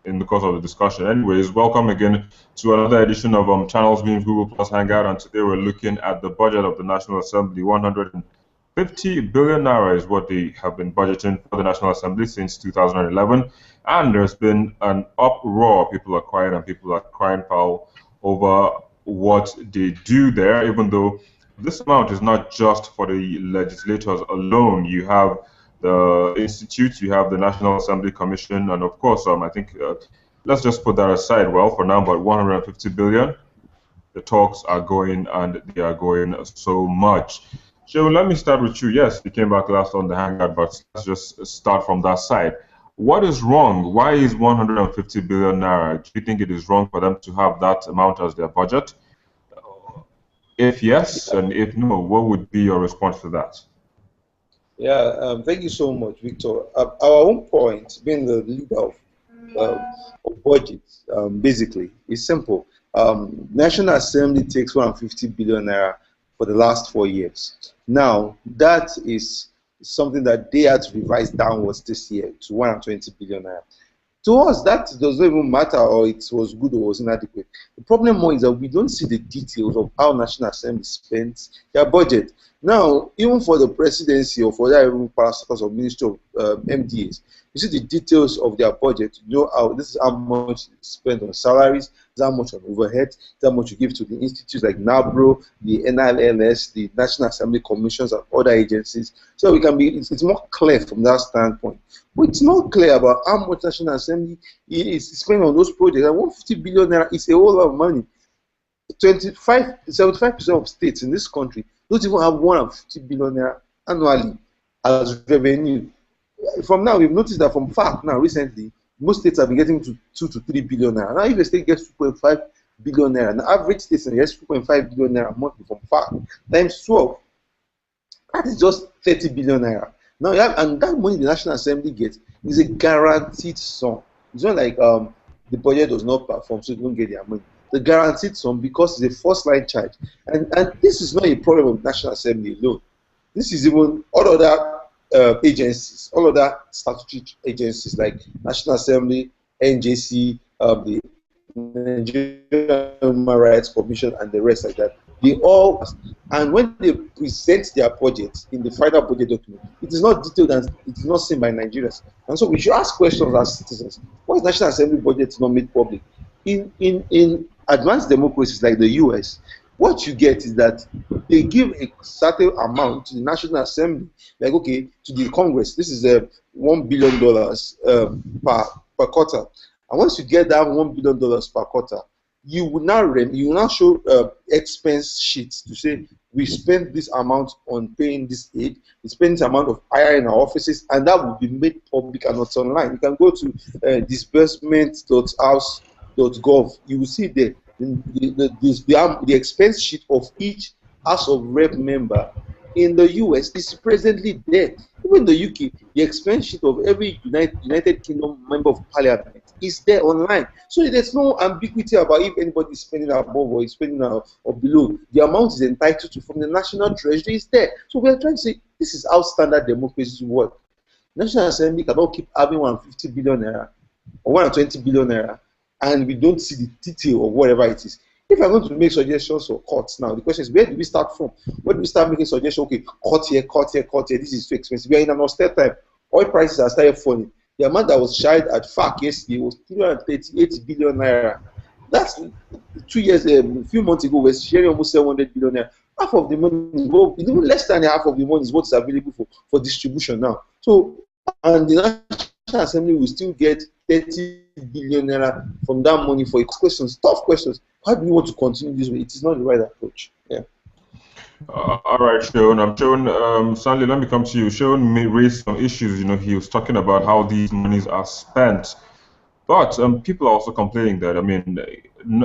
in the course of the discussion. Anyways, welcome again to another edition of Channels Beams Google Plus Hangout, and today we're looking at the budget of the National Assembly. 150 billion naira is what they have been budgeting for the National Assembly since 2011, and there's been an uproar. People are crying and people are crying foul over what they do there, even though this amount is not just for the legislators alone. You have the institute, you have the National Assembly Commission, and of course, I think let's just put that aside. Well, for now, about 150 billion. The talks are going, and they are going so much. So let me start with you. Yes, you came back last on the Hangout, but let's just start from that side. What is wrong? Why is 150 billion naira? Do you think it is wrong for them to have that amount as their budget? If yes, and if no, what would be your response to that? Yeah, thank you so much, Victor. Our own point, being the leader of budgets, basically, is simple. National Assembly takes 150 billion naira for the last 4 years. Now, that is something that they had to revise downwards this year to 120 billion naira. To us, that doesn't even matter or it was good or was inadequate. The problem more is that we don't see the details of how National Assembly spends their budget. Now, even for the presidency or for that even parastatals or Ministry of MDAs, you see the details of their budget. You know how this is how much spent on salaries, this is how much on overhead, this is how much you give to the institutes like NABRO, the NILS, the National Assembly Commissions, and other agencies. So we can be it's more clear from that standpoint. But it's not clear about how much National Assembly is spending on those projects. And 150 billion naira is a whole lot of money. 75% of states in this country don't even have 150 billion naira annually as revenue. From now, we've noticed that from FAC now recently, most states have been getting to 2 to 3 billion naira. Now, if a state gets 2.5 billion naira, the average state gets 2.5 billion naira monthly from FAC times 12, that is just 30 billion naira. Now, and that money the National Assembly gets is a guaranteed sum. It's not like the budget does not perform, so you don't get their money. The guaranteed sum because it's a first line charge. And this is not a problem of National Assembly alone. This is even all other agencies, all other statutory agencies like National Assembly, NJC, the Nigerian Human Rights Commission, and the rest like that. They all, and when they present their budget in the final budget document, it is not detailed and it is not seen by Nigerians. And so we should ask questions as citizens. Why is National Assembly budget not made public? In advanced democracies like the US, what you get is that they give a certain amount to the National Assembly, like okay, to the Congress. This is $1 billion per quarter, and once you get that $1 billion per quarter, you will now show expense sheets to say we spent this amount on paying this aid, we spent this amount of hiring our offices, and that will be made public and not online. You can go to disbursement.house.gov. You will see there the expense sheet of each House of Rep member in the US is presently there. Even in the UK, the expense sheet of every United Kingdom member of Parliament is there online. So there's no ambiguity about if anybody is spending above or is spending or below. The amount is entitled to from the National Treasury is there. So we're trying to say this is how standard democracies work. National Assembly cannot keep having 150 billion naira or 120 billion naira, and we don't see the detail of whatever it is. If I'm going to make suggestions for cuts now, the question is where do we start from? Where do we start making suggestions? Okay, cut here, cut here, cut here. This is too expensive. We are in an austere time. Oil prices are started falling. The amount that was shied at FAC yesterday was 338 billion naira. That's 2 years, a few months ago, we're sharing almost 700 billion naira. Half of the money, even less than half of the money is what is available for distribution now. So, and the National Assembly will still get 30 billion naira from that money for questions, tough questions. How do we want to continue this way? It is not the right approach. Yeah. All right, Sean. I'm Sean. Stanley, let me come to you. Sean may raise some issues. You know, he was talking about how these monies are spent, but people are also complaining that, I mean,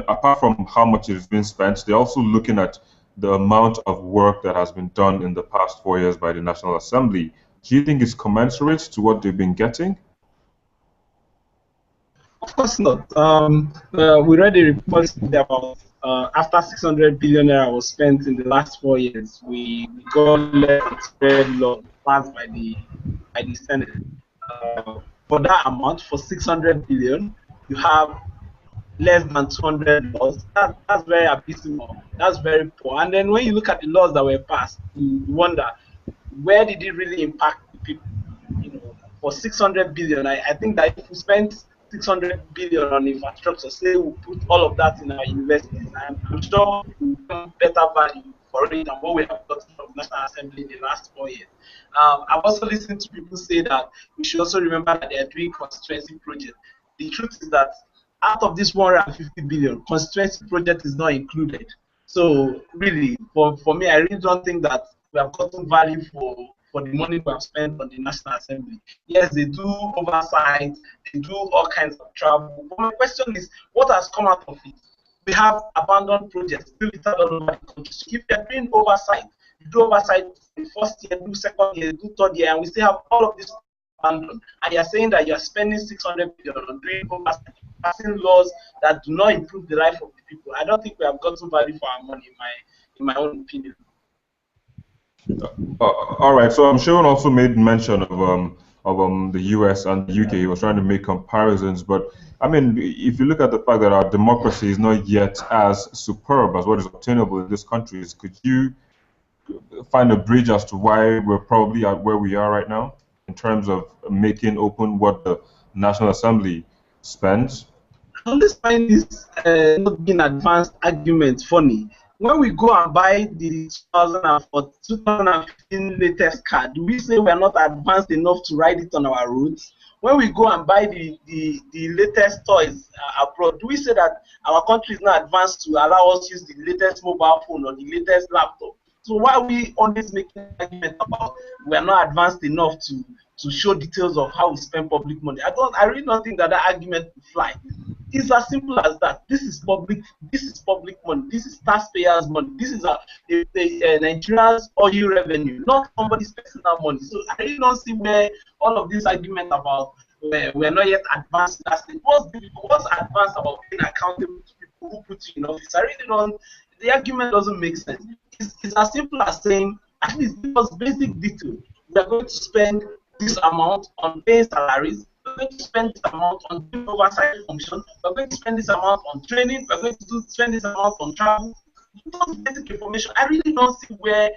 apart from how much it has been spent, they're also looking at the amount of work that has been done in the past 4 years by the National Assembly. Do you think it's commensurate to what they've been getting? Of course not. We read a report about after 600 billion naira was spent in the last 4 years, we got left law passed by the Senate. For that amount, for 600 billion, you have less than 200 laws. That's very abysmal. That's very poor. And then when you look at the laws that were passed, you wonder, where did it really impact the people? You know, for 600 billion, I think that if we spend 600 billion on infrastructure, say we put all of that in our universities, I'm sure we'll get better value for it than what we have gotten from National Assembly in the last 4 years. I've also listened to people say that we should also remember that they are doing constituency projects. The truth is that out of this 150 billion, constituency project is not included. So really, for me, I really don't think that we have gotten value for the money we have spent on the National Assembly. Yes, they do oversight, they do all kinds of travel. But my question is, what has come out of it? We have abandoned projects still littered all over the country. So if you're doing oversight, you do oversight in first year, do second year, do third year, and we still have all of this abandoned. And you're saying that you're spending 600 billion on doing oversight, passing laws that do not improve the life of the people. I don't think we have gotten value for our money, in my own opinion. All right. So Sharon also made mention of the U.S. and the UK. He was trying to make comparisons, but I mean, if you look at the fact that our democracy is not yet as superb as what is obtainable in these countries, could you find a bridge as to why we're probably at where we are right now in terms of making open what the National Assembly spends? I always find this not being advanced argument funny. When we go and buy the 2015 latest car, do we say we are not advanced enough to ride it on our roads? When we go and buy the latest toys abroad, do we say that our country is not advanced to allow us to use the latest mobile phone or the latest laptop? So why are we always making an argument about we are not advanced enough to show details of how we spend public money? I really don't think that argument will fly. It's as simple as that. This is public money. This is taxpayers' money. This is Nigeria's oil revenue, not somebody's personal money. So I really don't see where all of this argument about we're not yet advanced in that state. What's advanced about being accountable to people who put you in office? I really don't. The argument doesn't make sense. It's as simple as saying, at least give us basic detail. We are going to spend this amount on paying salaries. We're going to spend this amount on doing oversight functions. We're going to spend this amount on training. We're going to spend this amount on travel. Those basic information. I really don't see where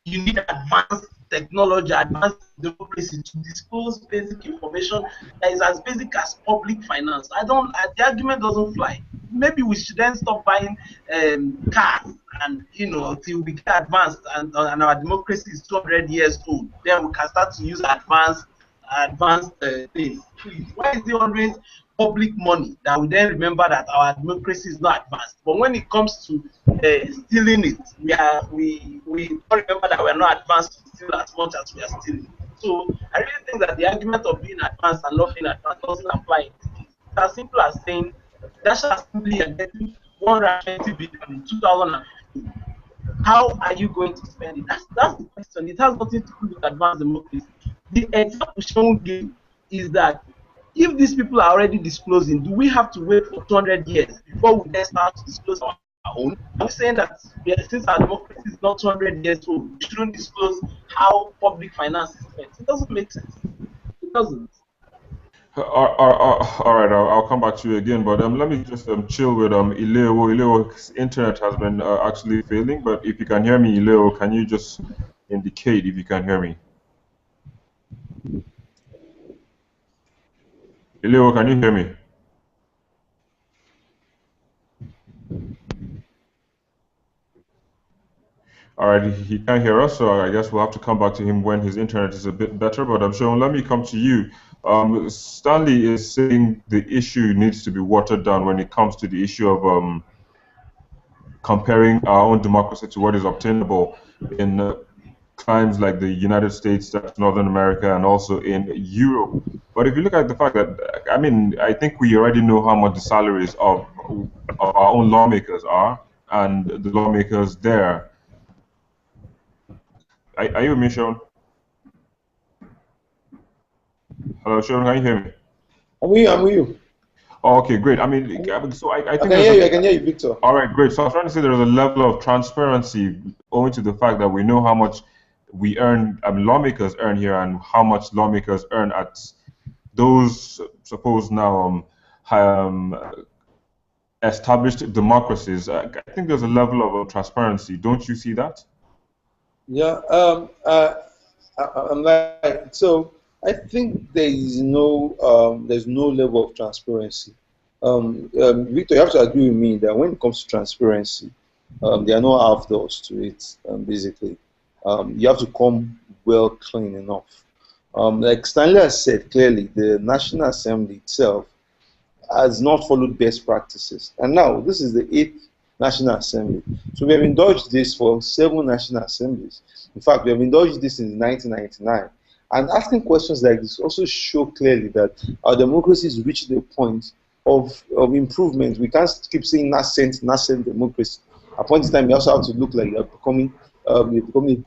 you need advanced technology, advanced democracy to disclose basic information that is as basic as public finance. The argument doesn't fly. Maybe we should then stop buying cars and till we get advanced and our democracy is 200 years old. Then we can start to use advanced things. Why is it always public money that we then remember that our democracy is not advanced? But when it comes to stealing it, we don't remember that we are not advanced to steal as much as we are stealing. So I really think that the argument of being advanced and not being advanced doesn't apply. It's as simple as saying National Assembly are getting 120 billion in 2015. How are you going to spend it? That's the question. It has nothing to do with advanced democracy. The example shown gave is that if these people are already disclosing, do we have to wait for 200 years before we then start to disclose our own? I'm saying that since our democracy is not 200 years old, we shouldn't disclose how public finance is spent. It doesn't make sense. It doesn't. All right, I'll come back to you again, but let me just chill with Ileo. Ileo's internet has been actually failing, but if you can hear me, Ileo, can you just indicate if you can hear me? Ileo, can you hear me? All right, he can't hear us, so I guess we'll have to come back to him when his internet is a bit better. But I'm sure. Let me come to you. Stanley is saying the issue needs to be watered down when it comes to the issue of comparing our own democracy to what is obtainable in climes like the United States, Northern America, and also in Europe. But if you look at the fact that, I mean, I think we already know how much the salaries of our own lawmakers are, and the lawmakers there. Are you with me, Sean? Hello, Sean, can you hear me? I'm with you. Oh, okay, great. I mean, so I think I can hear you, Victor. All right, great. So I was trying to say there's a level of transparency owing to the fact that we know how much we earn, lawmakers earn here, and how much lawmakers earn at those, suppose now, established democracies, I think there's a level of transparency. Don't you see that? Yeah, I'm like, so I think there's no level of transparency. Victor, you have to agree with me that when it comes to transparency, there are no half doors to it. Basically, you have to come well clean enough. Like Stanley has said clearly, the National Assembly itself has not followed best practices, and now this is the 8th National Assembly. So we have indulged this for 7 National Assemblies. In fact, we have indulged this in 1999. And asking questions like this also show clearly that our democracy has reached the point of improvement. We can't keep saying nascent democracy. At point in time, you also have to look like you're becoming a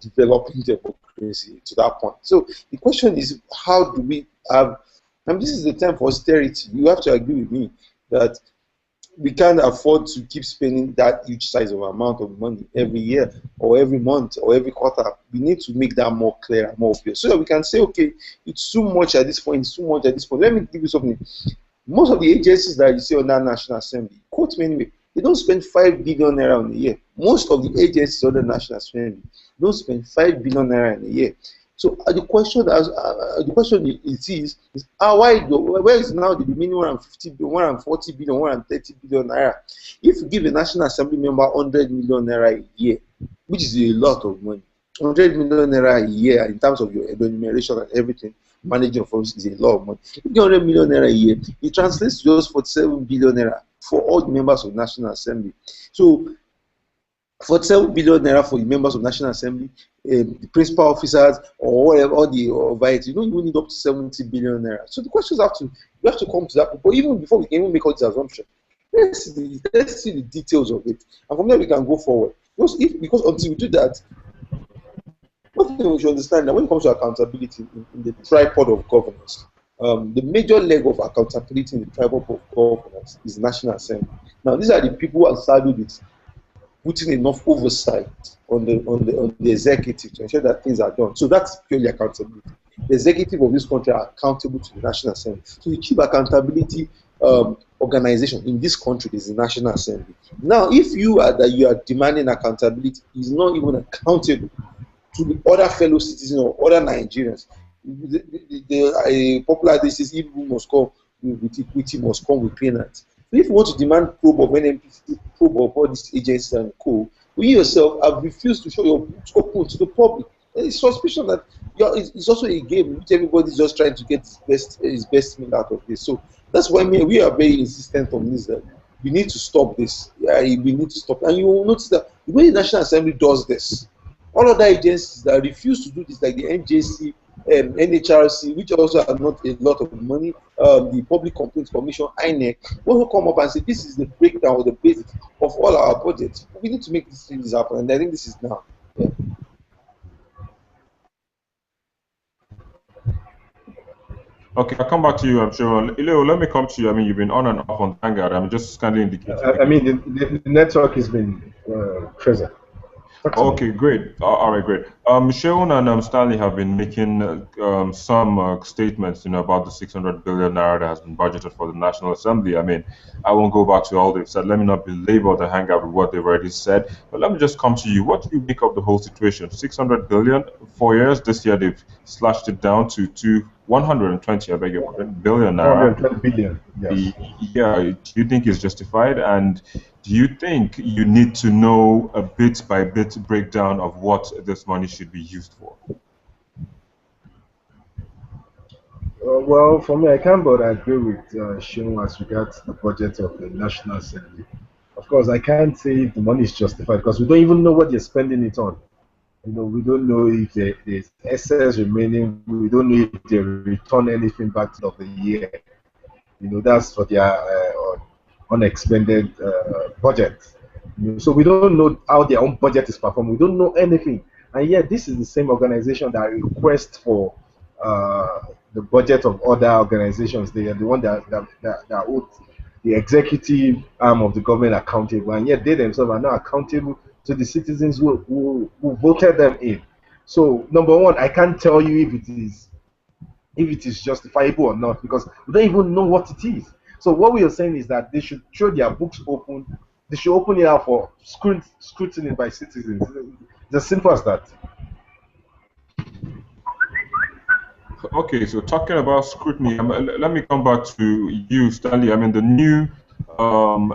developing democracy to that point. So the question is, how do we have, and this is the time for austerity. You have to agree with me that we can't afford to keep spending that huge size of amount of money every year or every month or every quarter. We need to make that more clear and more obvious so that we can say, okay, it's too much at this point, it's too much at this point. Let me give you something. Most of the agencies that you see on that National Assembly, quote me anyway, they don't spend 5 billion naira in a year. Most of the agencies on the National Assembly don't spend 5 billion naira in a year. So the question is where is now the remaining 150 billion, 140 billion, 130 billion naira? If you give a National Assembly member 100 million naira a year, which is a lot of money, 100 million naira a year in terms of your enumeration and everything, managing of office is a lot of money. If you get 100 million naira a year, it translates to just 47 billion naira for all the members of the National Assembly. So 47 billion naira for the members of National Assembly, the principal officers, or whatever, all the vice, you don't even need up to 70 billion naira. So the questions you have to come to that. But even before we can even make all these assumptions, let's see the details of it, and from there we can go forward. Because until we do that, one thing we should understand that when it comes to accountability in the tripod of governance, the major leg of accountability in the tripod of governance is National Assembly. Now, these are the people who are saddled with putting enough oversight on the executive to ensure that things are done. So that's purely accountability. The executive of this country are accountable to the National Assembly. So the chief accountability organization in this country is the National Assembly. Now, if you are demanding accountability, is not even accountable to the other fellow citizens or other Nigerians. The popular this is if we must come with equity, must come with penalty. So if you want to demand probe of NNPC, probe of all these agencies and co, you yourself have refused to show your books open to the public. And it's suspicion that it's also a game in which everybody's just trying to get his best meal out of this. So that's why we are very insistent on this, that we need to stop this. We need to stop. And you will notice that the way the National Assembly does this, all other agencies that refuse to do this, like the NJC, NHRC, which also have not a lot of money, the Public Complaints Commission, INEC, also come up and say this is the breakdown or the basics of all our budgets. We need to make these things happen, and I think this is now. Yeah. Okay, I'll come back to you, I'm sure. Ileo, let me come to you. I mean, you've been on and off on Vanguard. I'm just kindly indicating. I mean, the network has been present. Okay, great. All right, great. Shaun and Stanley have been making some statements, about the 600 billion naira that has been budgeted for the National Assembly. I mean, I won't go back to all they've said. Let me not belabor the hangout with what they've already said. But let me just come to you. What do you make of the whole situation? 600 billion, 4 years. This year they've slashed it down to 120. I beg your pardon, billion naira. 120 billion. Yes. Yeah. Do you think it's justified? And do you think you need to know a bit by bit breakdown of what this money should be used for? Well, for me, I can't but agree with Shaun as regards the budget of the National Assembly. Of course, I can't say if the money is justified because we don't even know what they're spending it on. We don't know if there's excess remaining. We don't know if they return anything back to the year. That's for their unexpended budget. So we don't know how their own budget is performing. We don't know anything. And yet this is the same organization that requests for the budget of other organizations. They are the one that hold the executive arm of the government accountable. And yet they themselves are not accountable to the citizens who voted them in. So number one, I can't tell you if it is justifiable or not because we don't even know what it is. So what we are saying is that they should show their books open. They should open it out for scrutiny by citizens. It's as simple as that. Okay, so talking about scrutiny, let me come back to you, Stanley. I mean, the new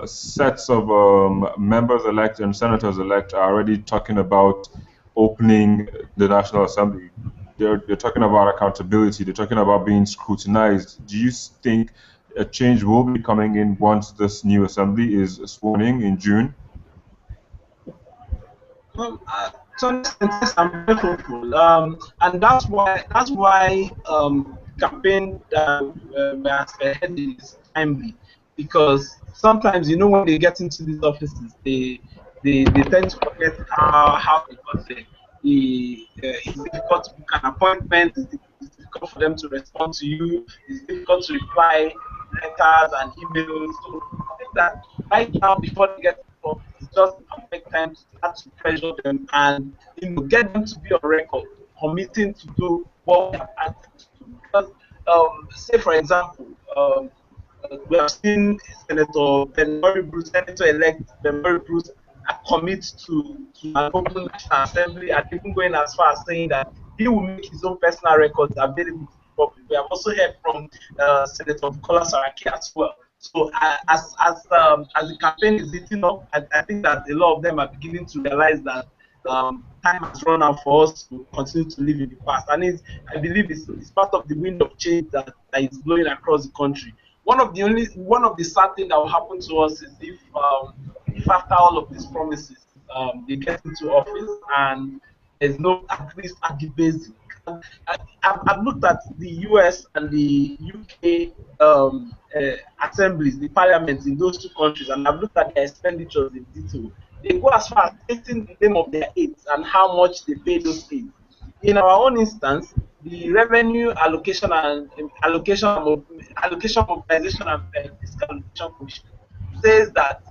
sets of members-elect and senators-elect are already talking about opening the National Assembly. They're talking about accountability. They're talking about being scrutinized. Do you think a change will be coming in once this new assembly is sworn in June? Well, to an extent, yes, I'm very hopeful, and that's why campaign we're spearheading is timely, because sometimes, you know, when they get into these offices, they tend to forget how they got there. It's difficult to book an appointment. It's difficult for them to respond to you. It's difficult to reply letters and emails. So I think that right now, before they get involved, it's just a perfect time to start to pressure them and, you know, get them to be on record, committing to do what we have asked them to do. Because, say for example, we have seen Senator Senator-elect Ben Bruce commit to an open national assembly, and even going as far as saying that he will make his own personal records available to the public. We have also heard from Senator Bukola Saraki as well. So as the campaign is heating up, I think that a lot of them are beginning to realize that time has run out for us to continue to live in the past, and I believe it's part of the wind of change that is blowing across the country. One of the sad things that will happen to us is if after all of these promises, they get into office and there's no at least at the basic. I've looked at the US and the UK assemblies, the parliaments in those two countries, and I've looked at their expenditures in detail. They go as far as stating the name of their aides and how much they pay those aides. In our own instance, the revenue allocation and allocation mobilization and fiscal allocation commission says that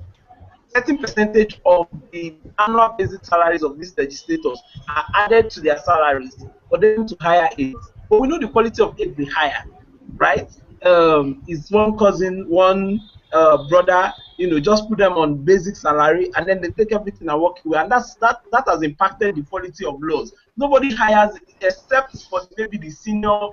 certain percentage of the annual basic salaries of these legislators are added to their salaries for them to hire aides. But we know the quality of aides they hire, right? Is one cousin, one brother, you know, just put them on basic salary and then they take everything and walk away. And that has impacted the quality of laws. Nobody hires except for maybe the senior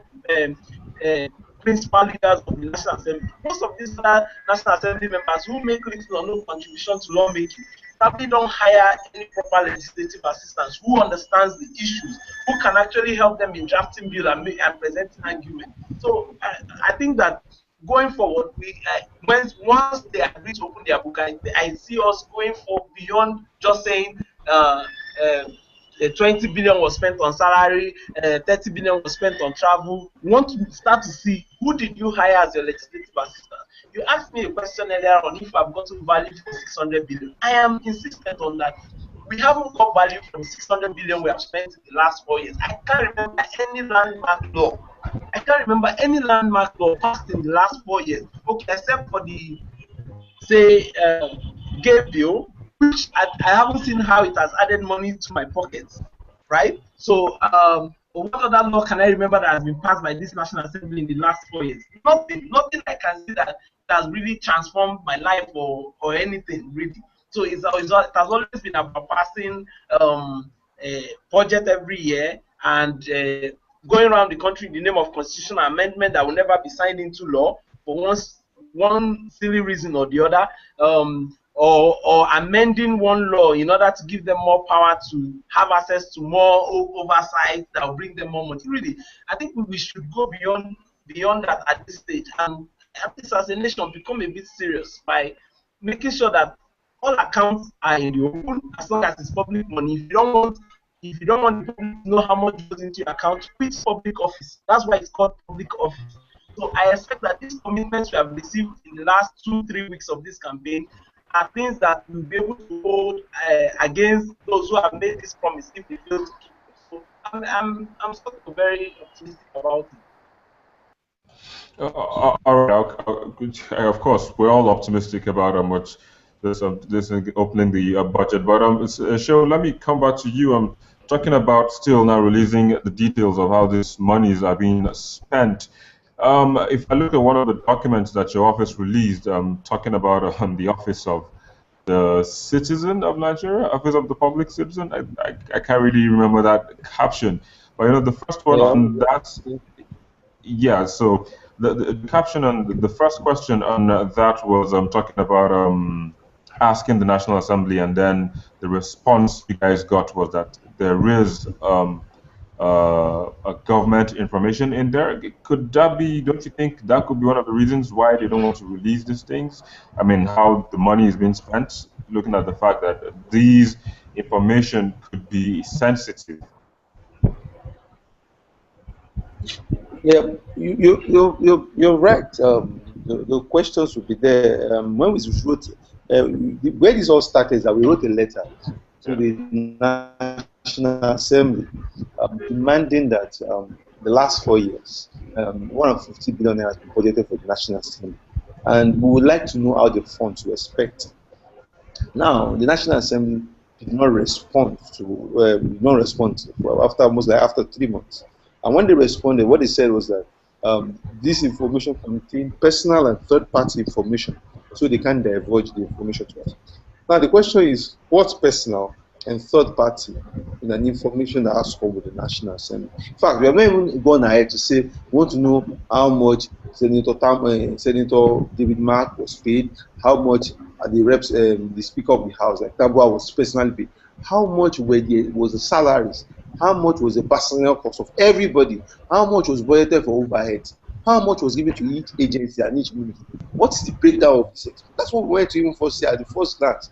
principal leaders of the National Assembly. Most of these other National Assembly members who make little or no contribution to lawmaking probably don't hire any proper legislative assistants who understands the issues, who can actually help them in drafting bill and presenting argument. So I think that going forward, once they agree to open their book, I see us going for beyond just saying 20 billion was spent on salary, 30 billion was spent on travel. We want to start to see who did you hire as your legislative assistant. You asked me a question earlier on if I've gotten value for 600 billion. I am insistent on that. We haven't got value from 600 billion we have spent in the last 4 years. I can't remember any landmark law. I can't remember any landmark law passed in the last 4 years. Okay, except for the, say, gay bill, which I haven't seen how it has added money to my pockets, right? So, what other law can I remember that has been passed by this National Assembly in the last 4 years? Nothing I can see that has really transformed my life or anything, really. So it has always been about passing a budget every year and going around the country in the name of constitutional amendment that will never be signed into law for one silly reason or the other, or amending one law in order to give them more power to have access to more oversight that will bring them more money. Really, I think we should go beyond that at this stage, and at least as a nation become a bit serious by making sure that all accounts are in the open as long as it's public money. If you don't want the public to know how much goes into your account, quit public office. That's why it's called public office. So I expect that these commitments we have received in the last 2-3 weeks of this campaign are things that we'll be able to hold against those who have made this promise if they fail to keep it. So I'm sort of very optimistic about it. All right. Of course, we're all optimistic about how much this opening the budget. But Shehu, let me come back to you. I'm talking about still now releasing the details of how these monies are being spent. If I look at one of the documents that your office released, talking about the Office of the Citizen of Nigeria, Office of the Public Citizen, I can't really remember that caption. But the first one Yeah. on that, yeah. So the caption on the first question on that was talking about asking the National Assembly, and then the response you guys got was that there is a government information in there. Could that be, don't you think that could be one of the reasons why they don't want to release these things? I mean, how the money is being spent, looking at the fact that these information could be sensitive. Yeah, you're right. The questions will be there. When we wrote, where this all started is that we wrote a letter to the National Assembly demanding that the last 4 years, 150 billion naira has been budgeted for the National Assembly, and we would like to know how the funds were spent. Now, the National Assembly did not respond after 3 months. And when they responded, what they said was that this information contained personal and third-party information, so they can't divulge the information to us. Now, the question is, what's personal and third-party in an information that has come with the National Assembly? In fact, we have not even gone ahead to say we want to know how much Senator David Mark was paid, how much the Speaker of the House, like Tambua, was personally paid, how much was the salaries, how much was the personnel cost of everybody, how much was budgeted for overheads, how much was given to each agency and each ministry. What is the breakdown of this? That's what we went to even first see at the first glance.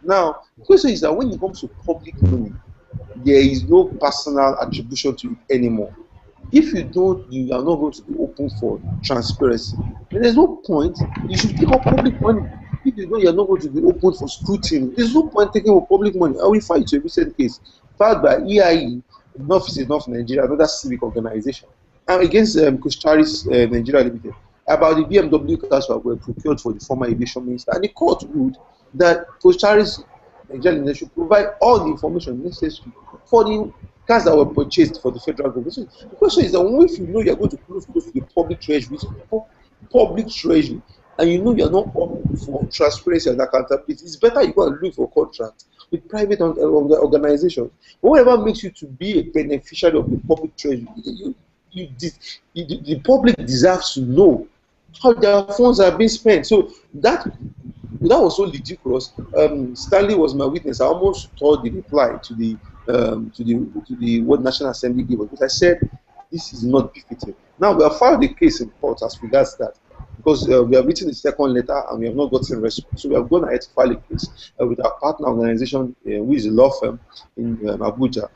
Now, the question is that when it comes to public money, there is no personal attribution to it anymore. If you are not going to be open for transparency, then there's no point. You should take up public money. If you know you're not going to be open for scrutiny, there's no point taking up public money. I will fight to a recent case filed by EIE, Enough is Enough Nigeria, another civic organization, and against Costaris Nigeria Limited, about the BMW cars that were procured for the former aviation minister. And the court ruled that Costaris Nigeria Limited should provide all the information necessary for the cars that were purchased for the federal government. So the question is that if you know you're going to close to the public treasury, and you know you're not open for transparency and accountability, it's better you go and look for contracts with private organizations. Whatever makes you to be a beneficiary of the public treasury, the public deserves to know how their funds are being spent. So that was so ridiculous. Stanley was my witness. I almost told the reply to the what National Assembly gave us, because I said this is not befitting. Now we have filed a case in court as regards that, because we have written the second letter and we have not gotten response. So we have gone ahead to file a case with our partner organization, which is a law firm in Abuja,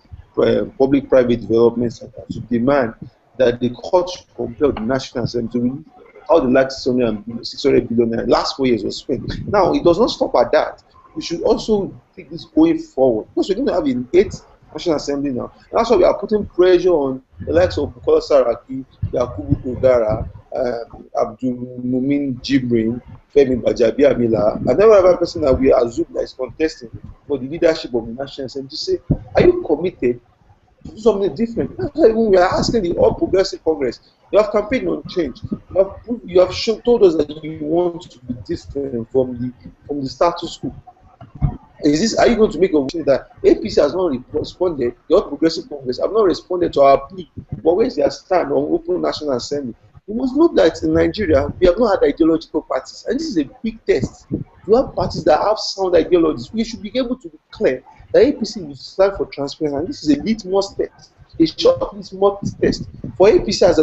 Public-Private Development Center, to demand that the court should compel the National Assembly to release how the last 600 billion last 4 years was spent. Now, it does not stop at that. We should also take this going forward, because we're going to have an 8th National Assembly now. And that's why we are putting pressure on the likes of Bukola Saraki, Yakubu Dogara, Abdul Mumin Jibrin, Femi Bajabiamila, and every other person that we assume that is contesting for the leadership of the National Assembly to say, are you committed to do something different? That's why when we are asking the All Progressive Congress, you have campaigned on change. You have told us that you want to be different from the status quo. Are you going to make a motion that APC has not responded, the All Progressive Congress have not responded to our plea, but where's their stand on open National Assembly? You must know that in Nigeria, we have not had ideological parties, and this is a big test. To have parties that have sound ideologies, we should be able to declare that APC will stand for transparency, and this is a litmus test, a short litmus test for APC as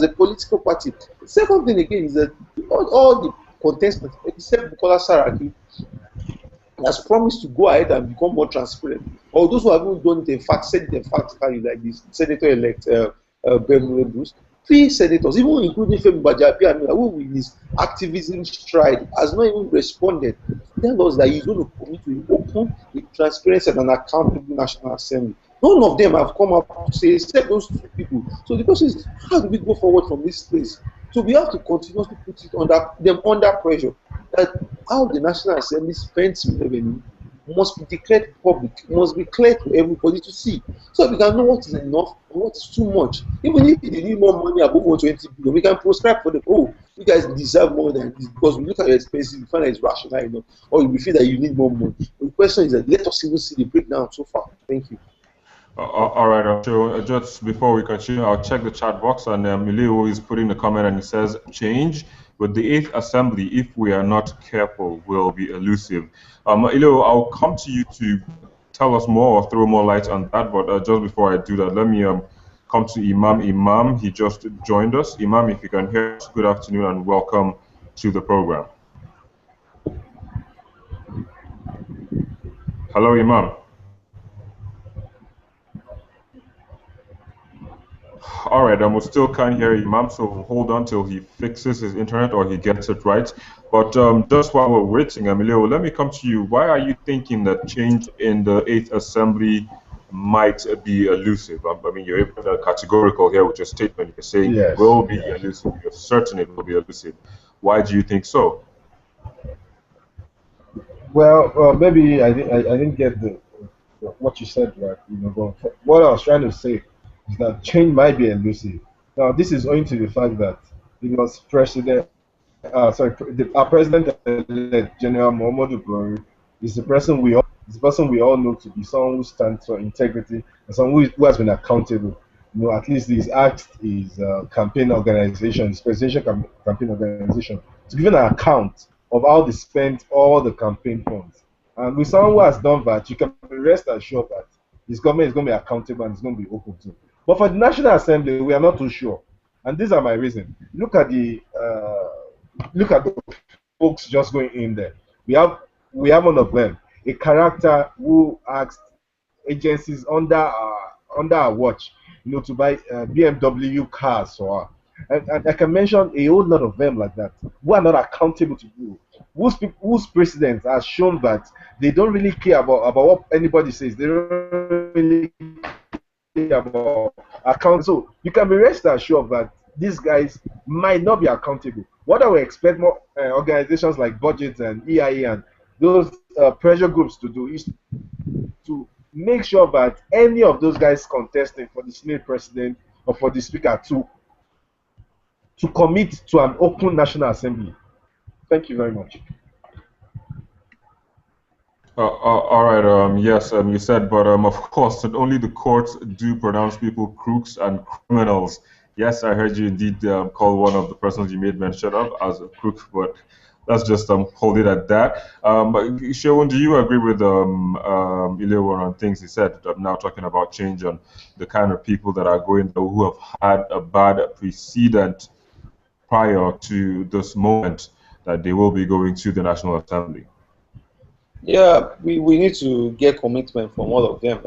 a political party. The second thing again is that all the contestants, except Bukola Saraki, has promised to go ahead and become more transparent. Or those who haven't done it, in fact, said it in fact, like this Senator-elect Ben Bruce, 3 senators, even including Femi Bajabiamila, who in his activism stride has not even responded. Tell us that he's going to commit to open, with transparency and an accountable National Assembly. None of them have come up to say, except those 2 people. So the question is, how do we go forward from this place? So we have to continuously put it under pressure. That how the National Assembly spends revenue must be declared public, must be clear to everybody to see. So we can know what is enough and what is too much. Even if they need more money above 120 billion, we can prescribe for them. Oh, you guys deserve more than this because we look at your expenses, we find that it's rational enough, or we feel that you need more money. But the question is that let us even see the breakdown so far. Thank you. All right, so just before we continue, I'll check the chat box, and Mileo is putting the comment, and he says, change with the 8th Assembly, if we are not careful, will be elusive. Ileo, I'll come to you to tell us more or throw more light on that, but just before I do that, let me come to Imam. Imam, he just joined us. Imam, if you can hear us, good afternoon and welcome to the program. Hello, Imam. All right, we still can't hear Imam, so we'll hold on till he fixes his internet or he gets it right. But just while we're waiting, Emilio, let me come to you. Why are you thinking that change in the 8th Assembly might be elusive? I mean, you're even categorical here with your statement. You're saying it will be elusive. You're certain it will be elusive. Why do you think so? Well, maybe I didn't get what you said, right? But what I was trying to say is that change might be elusive. Now, this is owing to the fact that because our president-elect, General Muhammadu Buhari, is the person we all know to be someone who stands for integrity and someone who has been accountable. At least he's asked his campaign organization, his presidential campaign organization, to give an account of how they spent all the campaign funds. And with someone who has done that, you can rest assured that his government is going to be accountable and it's going to be open to. But for the National Assembly, we are not too sure. And these are my reasons. Look at the folks just going in there. We have one of them, a character who asked agencies under our watch, to buy BMW cars for her. And I can mention a whole lot of them like that who are not accountable to you, whose president has shown that they don't really care about what anybody says. They don't really care about account. So you can be rest assured that these guys might not be accountable. What I would expect more organizations like Budget and EIA and those pressure groups to do is to make sure that any of those guys contesting for the Senate president or for the speaker to commit to an open National Assembly. Thank you very much. All right. Yes, you said, but of course, only the courts do pronounce people crooks and criminals. Yes, I heard you indeed call one of the persons you made mention of as a crook, but let's just hold it at that. But Shewon, do you agree with Ilewar on things he said? I'm now talking about change on the kind of people that are going, who have had a bad precedent prior to this moment that they will be going to the National Assembly. Yeah, we need to get commitment from all of them.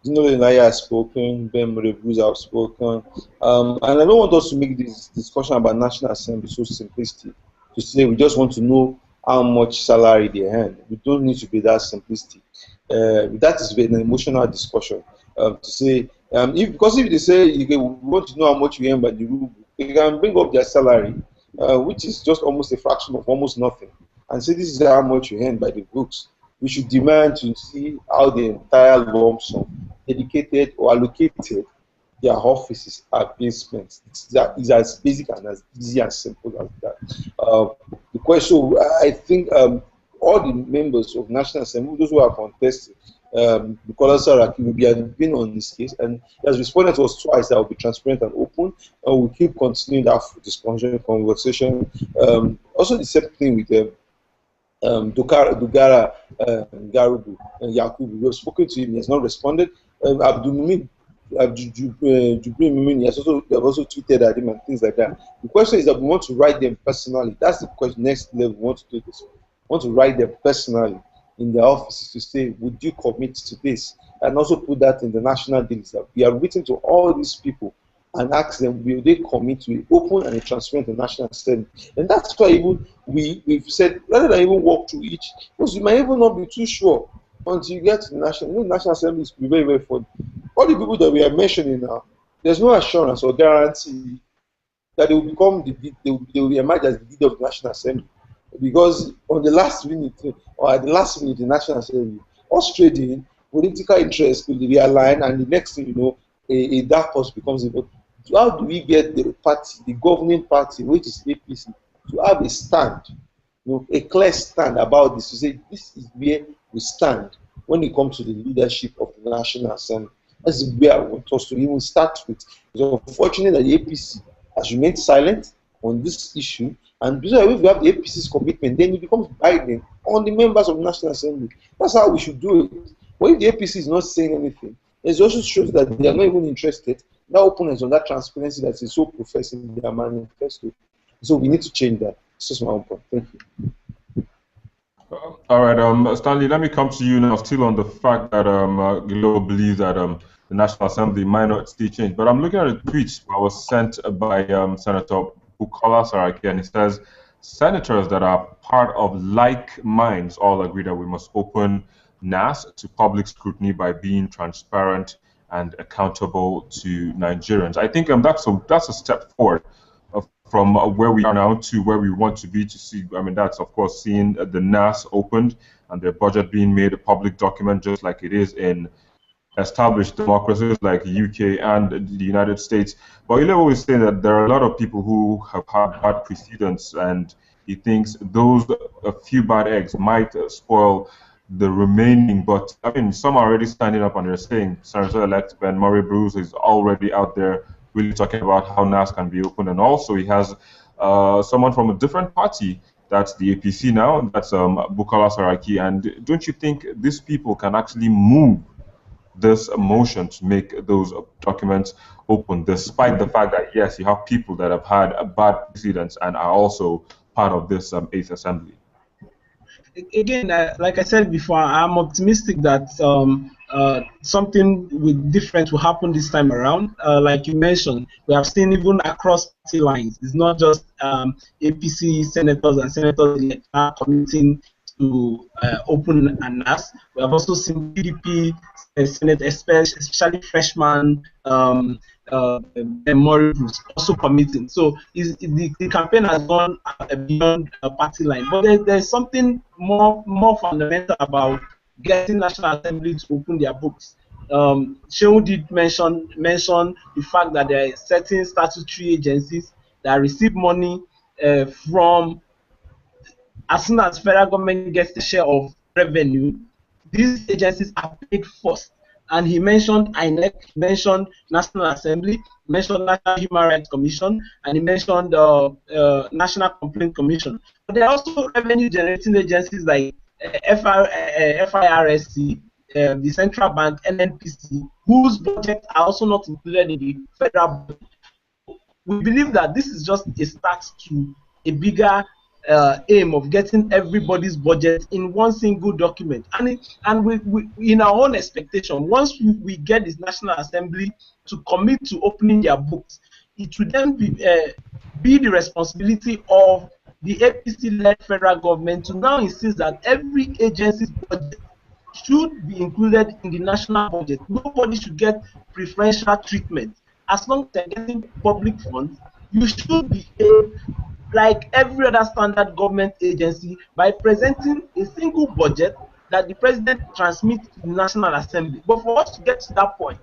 Naya has spoken, Ben Rebus have spoken, and I don't want us to make this discussion about National Assembly so simplistic. To say we just want to know how much salary they earn. We don't need to be that simplistic. That is an emotional discussion. To say, because if they say we want to know how much you earn by the rule, they can bring up their salary, which is just almost a fraction of almost nothing, and say this is how much you earn by the books. We should demand to see how the entire lump sum dedicated or allocated their offices are being spent. It's as basic and as easy and simple as that. The question, I think, all the members of National Assembly, those who are contesting, Bukola Saraki will be been on this case, and he has responded to us twice that will be transparent and open, and we'll keep continuing that discussion conversation. Also, the same thing with Dugara Garubu and Yakubu. We have spoken to him, he has not responded. Abdulmumin Jubril, they have also tweeted at him and things like that. The question is that we want to write them personally. That's the question. Next level, we want to do this. We want to write them personally in their offices to say, would you commit to this? And also put that in the national deals. We are written to all these people and ask them, will they commit to an open and a transparent national assembly? And that's why even we've said, rather than even walk through each, because you might even not be too sure until you get to the national. National assembly is very, very fun. All the people that we are mentioning now, there's no assurance or guarantee that they will become they will emerge as the leader of the National Assembly, because on the last minute or at the last minute, the National Assembly, horse trading, political interest will realign, and the next thing you know, a dark horse becomes a. So how do we get the party, the governing party, which is APC, to have a stand, a clear stand about this, to say this is where we stand when it comes to the leadership of the National Assembly? That's where I want us to even start with. It's unfortunate that the APC has remained silent on this issue, and if we have the APC's commitment, then it becomes binding on the members of the National Assembly. That's how we should do it. But if the APC is not saying anything, it also shows that they are not even interested. That openness on that transparency that is so professed in their manifesto. So we need to change that. This is my own point. Thank you. All right, Stanley, let me come to you now, still on the fact that Gilo believes that the National Assembly might not still change. But I'm looking at a tweet that was sent by Senator Bukola Saraki, and it says, senators that are part of like minds all agree that we must open NAS to public scrutiny by being transparent and accountable to Nigerians. I think that's a step forward from where we are now to where we want to be, to see. I mean, that's of course seeing the NAS opened and their budget being made a public document, just like it is in established democracies like the UK and the United States. But Ile always say that there are a lot of people who have had bad precedents, and he thinks those a few bad eggs might spoil the remaining. But I mean, some are already standing up and they're saying, Senator-elect Ben Murray-Bruce is already out there really talking about how NAS can be opened, and also he has someone from a different party, that's the APC now, that's Bukola Saraki. And don't you think these people can actually move this motion to make those documents open, despite the fact that, yes, you have people that have had a bad precedents and are also part of this 8th Assembly? Again, like I said before, I'm optimistic that something different will happen this time around. Like you mentioned, we have seen even across party lines. It's not just APC senators and senators are committing to open a NAS. We have also seen PDP Senate, especially freshman Murray-Bruce also committing. So the campaign has gone beyond a party line. But there's something more fundamental about getting National Assembly to open their books. Shehu did mention the fact that there are certain statutory agencies that receive money from, as soon as federal government gets the share of revenue, these agencies are paid first. And he mentioned INEC, he mentioned National Assembly, he mentioned National Human Rights Commission, and he mentioned National Complaint Commission. But there are also revenue generating agencies like FIRSC, the Central Bank, NNPC, whose budgets are also not included in the federal budget. We believe that this is just a start to a bigger aim of getting everybody's budget in one single document, and we in our own expectation, once we get this National Assembly to commit to opening their books, it will then be the responsibility of the APC-led federal government to now insist that every agency's budget should be included in the national budget. Nobody should get preferential treatment. As long as they're getting public funds, you should be paid like every other standard government agency by presenting a single budget that the president transmits to the National Assembly. But for us to get to that point,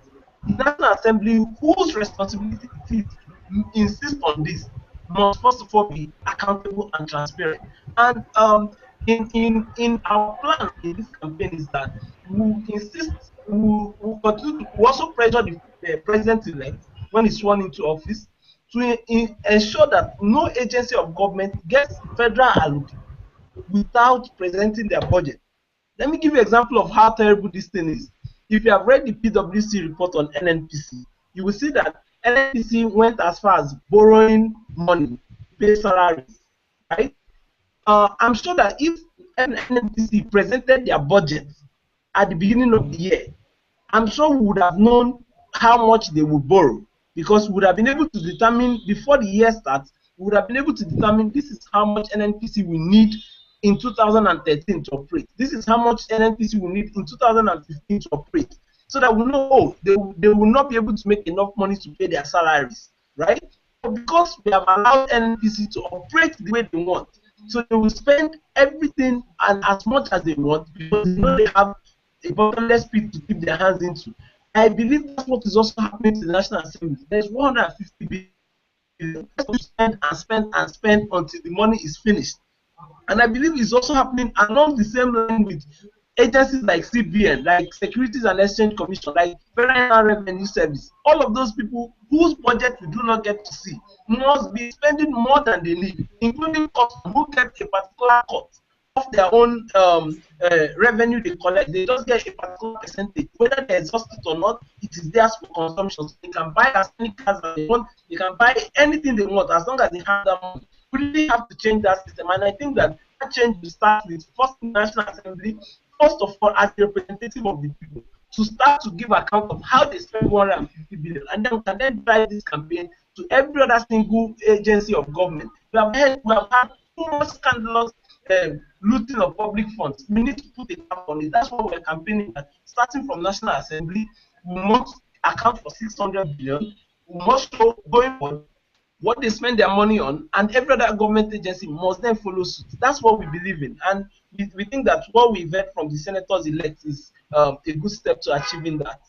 the National Assembly, whose responsibility it is to insist on this, must first of all be accountable and transparent. And in our plan in this campaign is that we insist, we continue to also pressure the president-elect when he's sworn into office to ensure that no agency of government gets federal allocation without presenting their budget. Let me give you an example of how terrible this thing is. If you have read the PwC report on NNPC, you will see that NNPC went as far as borrowing money to pay salaries, right? I'm sure that if NNPC presented their budget at the beginning of the year, I'm sure we would have known how much they would borrow, because we would have been able to determine before the year starts, we would have been able to determine this is how much NNPC will need in 2013 to operate. This is how much NNPC will need in 2015 to operate. So that we know, oh, they will not be able to make enough money to pay their salaries, right? But because we have allowed NNPC to operate the way they want, so they will spend everything and as much as they want, because they know they have a bottomless pit to dip their hands into. I believe that's what is also happening to the National Assembly. There's 150 billion to spend and spend and spend until the money is finished. And I believe it's also happening along the same line with agencies like CBN, like Securities and Exchange Commission, like Federal Revenue Service. All of those people whose budget we do not get to see must be spending more than they need, including customs who get a particular cut of their own revenue they collect. They just get a particular percentage. Whether they exhaust it or not, it is theirs for consumption. So they can buy as many cars as they want. They can buy anything they want as long as they have that money. We really have to change that system. And I think that change will start with first National Assembly, first of all, as the representative of the people, to start to give account of how they spend 150 billion, and then can then drive this campaign to every other single agency of government. We have had too much scandalous looting of public funds. We need to put a cap on it. That's what we're campaigning at. Starting from National Assembly, we must account for 600 billion. We must show going forward what they spend their money on, and every other government agency must then follow suit. That's what we believe in, and we think that what we've heard from the senators elect is a good step to achieving that.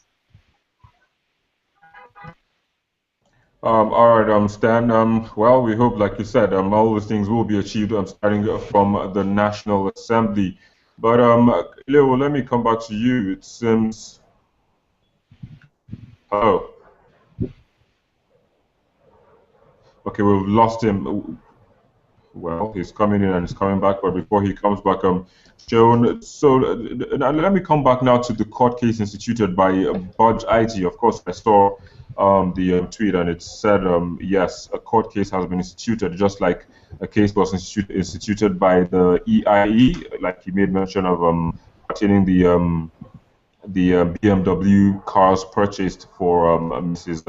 All right, Stan. Well, we hope, like you said, all those things will be achieved starting from the National Assembly. But Leo, let me come back to you. It seems. Oh. Okay, we've lost him. Well, he's coming in and he's coming back, but before he comes back, Joan, so let me come back now to the court case instituted by Budge IT. Of course, I saw the tweet, and it said, yes, a court case has been instituted, just like a case was instituted by the EIE, like he made mention of pertaining the BMW cars purchased for Mrs.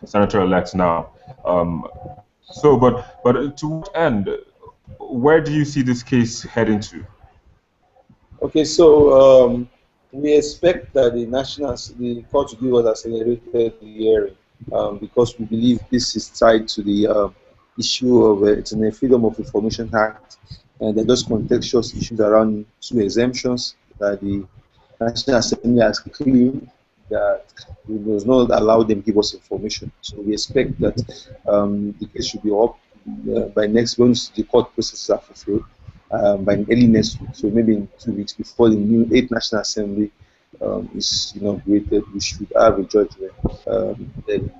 Senator-elect now. So, but to what end? Where do you see this case heading to? Okay, so we expect that the court to give us accelerated hearing because we believe this is tied to the issue of it's in the Freedom of Information Act, and there are those contextual issues around two exemptions that the National Assembly has claimed that we does not allow them to give us information. So we expect that the case should be up by next once the court processes are fulfilled by early next week. So maybe in 2 weeks before the new 8th National Assembly is inaugurated, we should have a judgment. We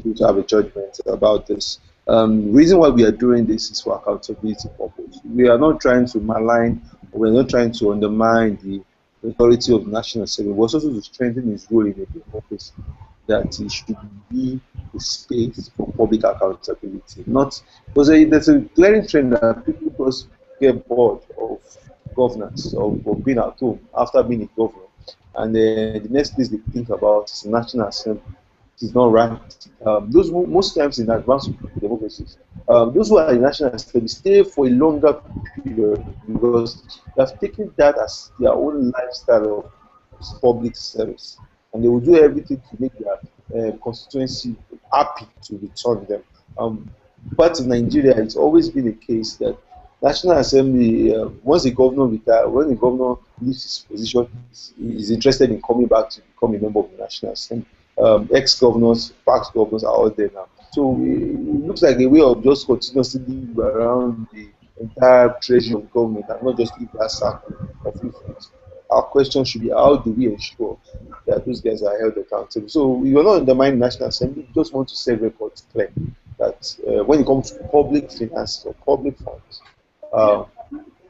should have a judgment about this. Reason why we are doing this is for accountability purpose. We are not trying to malign, we are not trying to undermine the authority of the National Assembly, was also to strengthen his role in the democracy, that it should be a space for public accountability. Not because there's a glaring trend that people just get bored of governance, of being at home after being a governor, and the next place they think about is the National Assembly. It is not right. Those who, most times in advanced democracies, those who are in National Assembly stay for a longer period because they have taken that as their own lifestyle of public service, and they will do everything to make their constituency happy to return them. But in Nigeria, it's always been the case that National Assembly, once the governor retires, when the governor leaves his position, is interested in coming back to become a member of the National Assembly. Ex-governors, past governors are all there now. So it looks like a way of just continuously live around the entire treasury of government and not just leave that circle of influence. Our question should be, how do we ensure that those guys are held accountable? So we are not undermining National Assembly, we just want to set records clear that when it comes to public finances or public funds,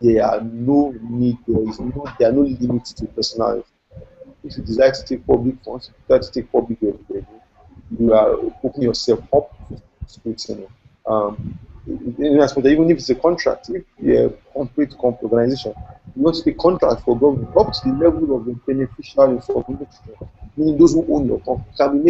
there are no limits to personal. If you desire to take public funds, if you desire to take public revenue, you are opening yourself up to scrutiny. Even if it's a contract, if you're a complete organization, you want to take contract for government up to the level of the beneficial information, meaning those who own your company, can be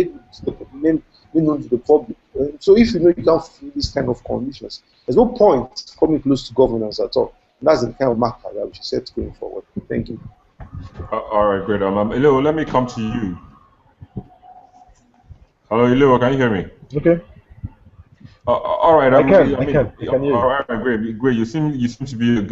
made known to the public. So if you know you can't fulfill these kind of conditions, there's no point coming close to governance at all. And that's the kind of marker that we should set going forward. Thank you. All right, great. Ileo, let me come to you. Hello, Ileo, can you hear me? Okay. All right. I can, I mean, I can hear all you. right, great, great. You seem to be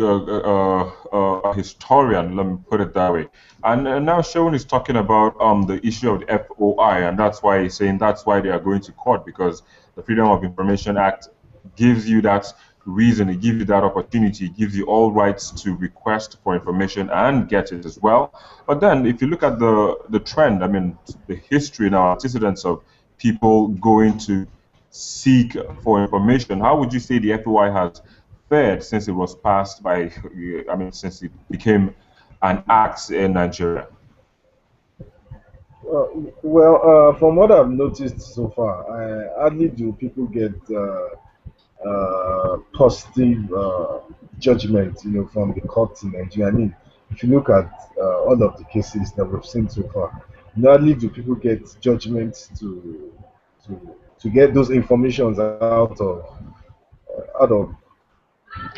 a historian. Let me put it that way. And now Shaun is talking about the issue of the FOI, and that's why he's saying that's why they are going to court, because the Freedom of Information Act gives you that reason, it gives you that opportunity, it gives you all rights to request for information and get it as well. But then, if you look at the trend, I mean, the history now, antecedents of people going to seek for information, how would you say the FOI has fared since it was passed by, I mean, since it became an act in Nigeria? From what I've noticed so far, hardly do people get positive judgment, from the courts in Nigeria. I mean, if you look at all of the cases that we've seen so far, hardly do people get judgment to to get those informations out of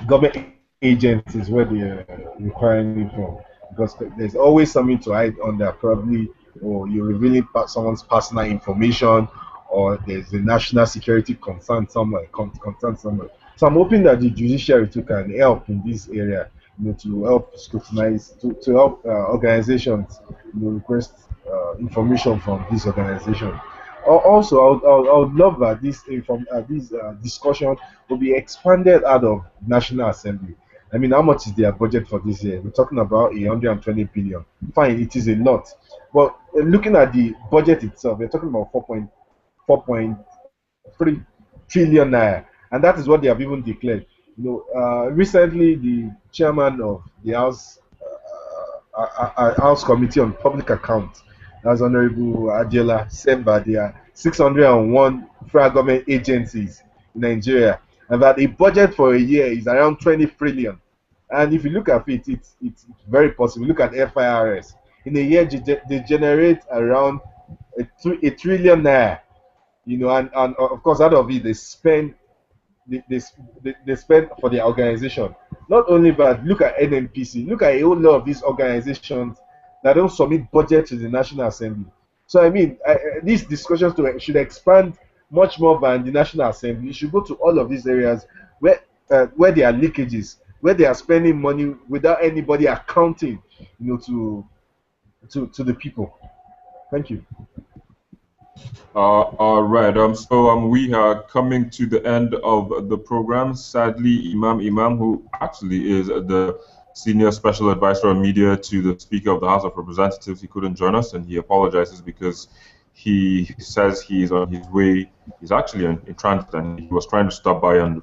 government agencies where they are requiring it from, because there's always something to hide under, probably, or you're revealing someone's personal information, or there's a national security concern somewhere, concern somewhere. So I'm hoping that the judiciary too can help in this area, to help scrutinize, to help organizations, request information from these organizations. Also, I would love that this discussion will be expanded out of National Assembly. I mean, how much is their budget for this year? We're talking about 120 billion. Fine, it is a lot. But looking at the budget itself, we're talking about 4.3 trillion naira, and that is what they have even declared. Recently, the chairman of the House Committee on Public Accounts, that's Honorable Adela, said that there are 601 federal government agencies in Nigeria, and that the budget for a year is around 20 trillion. And if you look at it, it's very possible. Look at FIRS. In a year, they generate around a trillion naira, and of course, out of it, they spend for their organization. Not only that, look at NNPC, look at a whole lot of these organizations that don't submit budget to the National Assembly. So I mean, these discussions should expand much more than the National Assembly. It should go to all of these areas where there are leakages, where they are spending money without anybody accounting, to the people. Thank you. All right. We are coming to the end of the program. Sadly, Imam, who actually is the senior special advisor on media to the Speaker of the House of Representatives, he couldn't join us, and he apologizes because he says he is on his way. He's actually in transit, and he was trying to stop by on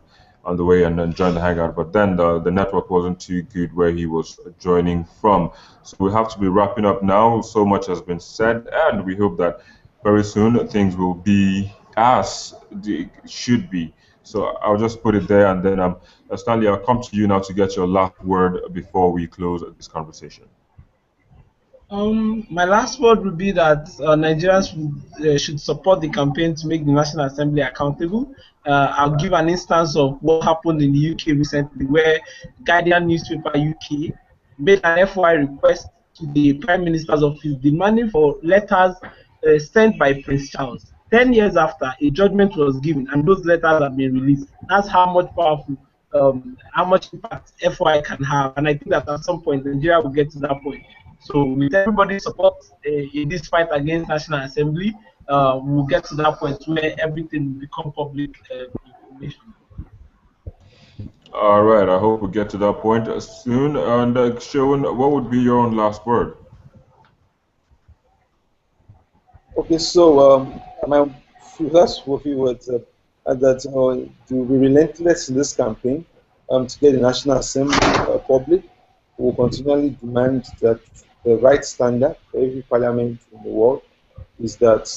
the way and then join the hangout, but then the network wasn't too good where he was joining from. So we have to be wrapping up now. So much has been said, and we hope that very soon things will be as they should be. So I'll just put it there, and then Stanley, I'll come to you now to get your last word before we close this conversation. My last word would be that Nigerians should support the campaign to make the National Assembly accountable. I'll give an instance of what happened in the UK recently, where Guardian newspaper UK made an FOI request to the Prime Minister's office demanding for letters sent by Prince Charles. 10 years after, a judgment was given, and those letters have been released. That's how much powerful, how much impact FOI can have. And I think that at some point, Nigeria will get to that point. So with everybody's support in this fight against National Assembly, we'll get to that point where everything will become public information. All right, I hope we get to that point soon. And Shaun, what would be your own last word? Okay, so my last few words that to be relentless in this campaign to get the National Assembly public. We will continually demand that the right standard for every parliament in the world is that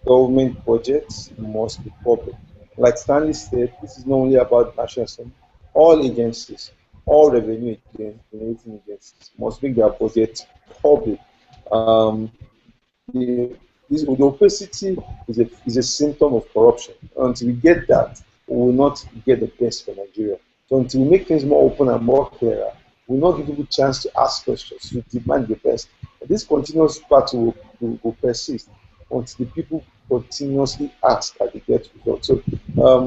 government budgets must be public. Like Stanley said, this is not only about National Assembly. All agencies, all revenue generating agencies must make their budget public. The opacity is a symptom of corruption. Until we get that, we will not get the best for Nigeria. So until we make things more open and more clearer, we will not give people a chance to ask questions, to demand the best. This continuous battle will persist. until the people continuously ask that they get results. So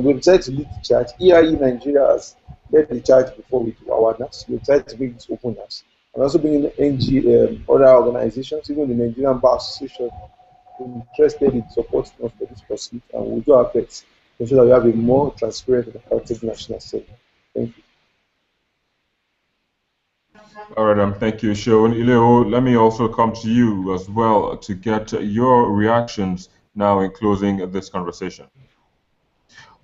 we've decided to lead the charge. EIE Nigeria has led the charge before with awareness. We've decided to bring this openness and also bring in other organizations, even the Nigerian Bar Association, interested in supporting us for this pursuit, and we'll do our best to ensure that we have a more transparent and accountable national assembly. Thank you. All right, thank you, Seun. Ileo, let me also come to you as well to get your reactions now in closing this conversation.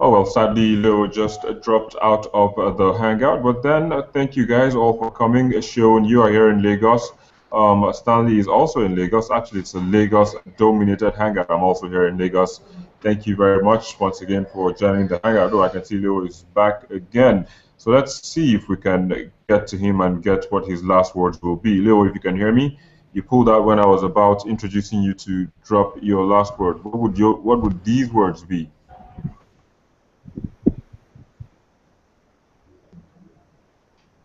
Oh, well, sadly, Ileo just dropped out of the hangout, but then thank you guys all for coming. Seun, you are here in Lagos. Stanley is also in Lagos. Actually, it's a Lagos-dominated hangout. I'm also here in Lagos. Thank you very much once again for joining the hangout. Oh, I can see Leo is back again. So let's see if we can get to him and get what his last words will be. Leo, if you can hear me, you pulled out when I was about introducing you to drop your last word. What would these words be?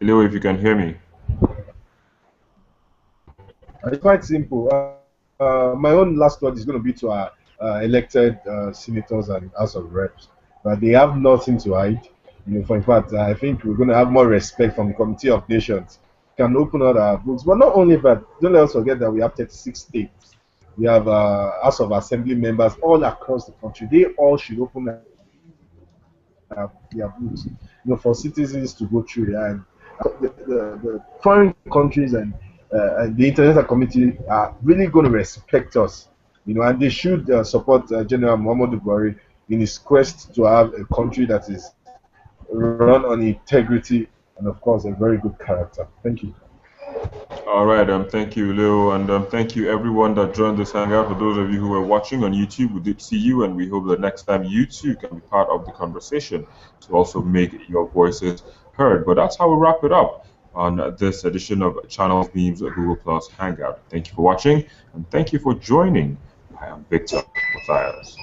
Leo, if you can hear me. It's quite simple. My own last word is going to be to our elected senators and House of Reps, but they have nothing to hide. You know, in fact, I think we're going to have more respect from the Committee of Nations. Can open out our books, but not only that. Don't let us forget that we have 36 states. We have House of Assembly members all across the country. They all should open their books, you know, for citizens to go through. And the foreign countries and the international community are really going to respect us, you know, and they should support General Muhammadu Buhari in his quest to have a country that is run on integrity and, of course, a very good character. Thank you. All right, thank you, Leo, and thank you everyone that joined this hangout. For those of you who are watching on YouTube, we did see you, and we hope that next time you too can be part of the conversation to also make your voices heard. But that's how we wrap it up on this edition of Channels Beams Google Plus Hangout. Thank you for watching, and thank you for joining. I am Victor Matthias.